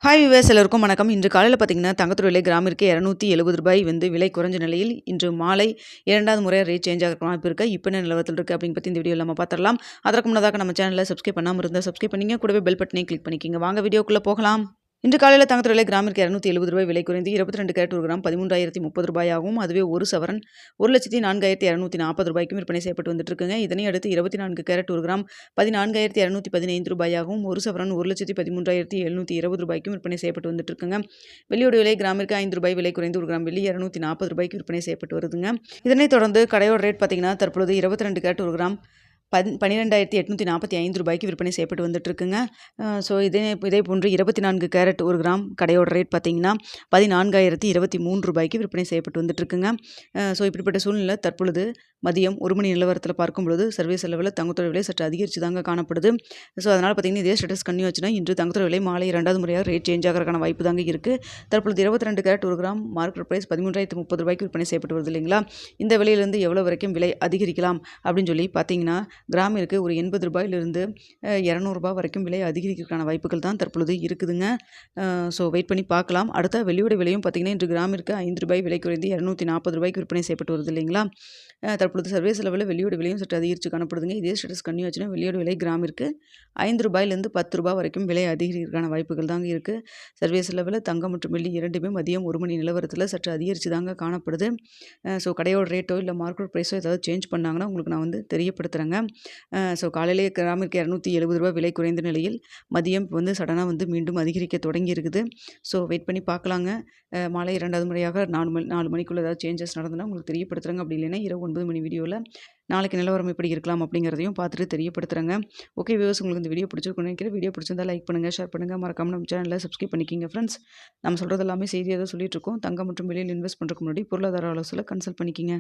Hi viewers எல்லோருக்கும் வணக்கம். இன்று காலையில பார்த்தீங்கன்னா, தங்கத்தோட விலை கிராமிற்கு ரூ. 270 வந்து விலை குறைஞ்ச நிலையில் இன்று மாலை 2வது முறையா ரேட் சேஞ்ச் ஆகுற வாய்ப்பு இருக்கு. இப்ப என்ன நிலவரத்தில் இருக்கு அப்படின்னு பத்தி இந்த வீடியோல நம்ம பார்த்துடலாம். அதற்கு முன்னதாக நம்ம சேனலை சப்ஸ்கிரைப் பண்ணாம இருந்தா சப்ஸ்கிரைப் பண்ணிங்க. கூடவே பெல் பட்டனையும் கிளிக் பண்ணிக்கங்க. வாங்க வீடியோக்குள்ள போகலாம். இன்று காலையில் தங்கத்தோட விலை கிராமிற்கு ரூ. 270 விலை குறைந்து 22 கேரட் ஒரு கிராம் ரூ. 13,030 ஆகவும், அதுவே ஒரு சவரன் ரூ. 1,04,240 விற்பனை செய்யப்பட்டு வந்துட்டு இருக்குங்க. இதனை அடுத்து 24 கேரட் ஒரு கிராம் ரூ. 14,215 ஆகவும், ஒரு சவரன் ரூ. 1,13,720 விற்பனை செய்யப்பட்டு வந்துட்டு இருக்குங்க. வெள்ளியோட விலை கிராமிற்கு ரூ. 5 விலை குறைந்து ஒரு கிராம் வெள்ளி ரூ. 240 விற்பனை செய்யப்பட்டு வருதுங்க. இதனைத் தொடர்ந்து கடையோட ரேட் பார்த்தீங்கன்னா, தற்பொழுது 22 கேரட் ஒரு கிராம் ரூ. 12,845 விற்பனை செய்யப்பட்டு வந்துட்டு இருக்குங்க. ஸோ இதே போன்று 24 கேரட் ஒரு கிராம் கடையோட ரேட் பார்த்தீங்கன்னா ரூ. 14,023 விற்பனை செய்யப்பட்டு வந்துட்டு இருக்குங்க. ஸோ இப்படிப்பட்ட சூழ்நிலை தற்பொழுது மதியம் 1 மணி நிலவரத்தில் பார்க்கும்பொழுது சர்வீஸ் அளவில் தங்கத்தோட விலை சற்று அதிகரித்து தாங்க காணப்படுது. ஸோ அதனால் பார்த்தீங்கன்னா இதே ஸ்டேட்டஸ் கன்னியூ ஆச்சுன்னா இன்று தங்கத்தோட விலை மாலை 2வது முறையாக ரேட் சேஞ்ச் ஆகிறதுக்கான வாய்ப்பு தாங்க இருக்குது. தற்பொழுது 22 கேரட் ஒரு கிராம் மார்க்கெட் ப்ரைஸ் ரூ. 13,030 விற்பனை செய்யப்பட்டு வருது இல்லைங்களா. இந்த விலையிலிருந்து எவ்வளோ வரைக்கும் விலை அதிகரிக்கலாம் அப்படின்னு சொல்லி பார்த்தீங்கன்னா, கிராமிற்கு ஒரு ரூ. 80 ரூ. 200 வரைக்கும் விலை அதிகரிக்கிறதுக்கான வாய்ப்புகள் தான் தற்பொழுது இருக்குதுங்க. ஸோ வெயிட் பண்ணி பார்க்கலாம். அடுத்த வெள்ளியோட விலையும் பார்த்தீங்கன்னா இன்று கிராமிற்கு ரூ. 5 விலை குறைந்து ரூ. 240 விற்பனை செய்யப்பட்டு வருது இல்லைங்களா. தற்பொழுது சர்வீஸ் லெவலில் வெள்ளியோட விலையும் சற்று அதிகரித்து காணப்படுதுங்க. இதே ஸ்டேட்டஸ் கன்னியூ ஆச்சுன்னா வெள்ளியோட விலை கிராமிற்கு ரூ. 5 10 வரைக்கும் விலை அதிகரிக்கிறதுக்கான வாய்ப்புகள் தாங்க இருக்குது. சர்வீஸ் லெவலில் தங்கம் மற்றும் வெள்ளி இரண்டுமே மதியம் 1 மணி நிலவரத்தில் சற்று அதிகரித்து தாங்க காணப்படுது. ஸோ கடையோட ரேட்டோ இல்லை மார்க்கெட் ப்ரைஸோ ஏதாவது சேஞ்ச் பண்ணாங்கன்னா உங்களுக்கு நான் வந்து தெரியப்படுத்துகிறேங்க. ஸோ காலையிலேயே கிராமிற்கு ரூ. 270 விலை குறைந்த நிலையில் மதியம் வந்து சடனாக வந்து மீண்டும் அதிகரிக்க தொடங்கி இருக்குது. ஸோ வெயிட் பண்ணி பார்க்கலாங்க. மாலை 2வது முறையாக 4 மணிக்குள்ளே ஏதாவது சேஞ்சஸ் நடந்ததுன்னா உங்களுக்கு தெரியப்படுத்துகிறேங்க. அப்படி இல்லைன்னா இரவு 9 மணி வீடியோவில் நாளைக்கு நிலவரம் எப்படி இருக்கலாம் அப்படிங்கிறதையும் பார்த்துட்டு தெரியப்படுத்துகிறேங்க. ஓகே வியூவர்ஸ், உங்களுக்கு இந்த வீடியோ பிடிச்சிருக்குன்னு நினைக்கிறேன். வீடியோ பிடிச்சிருந்தா லைக் பண்ணுங்கள், ஷேர் பண்ணுங்கள், மறக்காம நம்ம சேனலில் சப்ஸ்கிரைப் பண்ணிக்கிங்க ஃப்ரெண்ட்ஸ். நம்ம சொல்கிறது எல்லாமே செய்தியாக தான் சொல்லிட்டு இருக்கோம். தங்கம் மற்றும் வெளியில் இன்வெஸ்ட் பண்ணுறதுக்கு முன்னாடி பொருளாதார ஆலோசனை கன்சல்ட் பண்ணிக்கிங்க.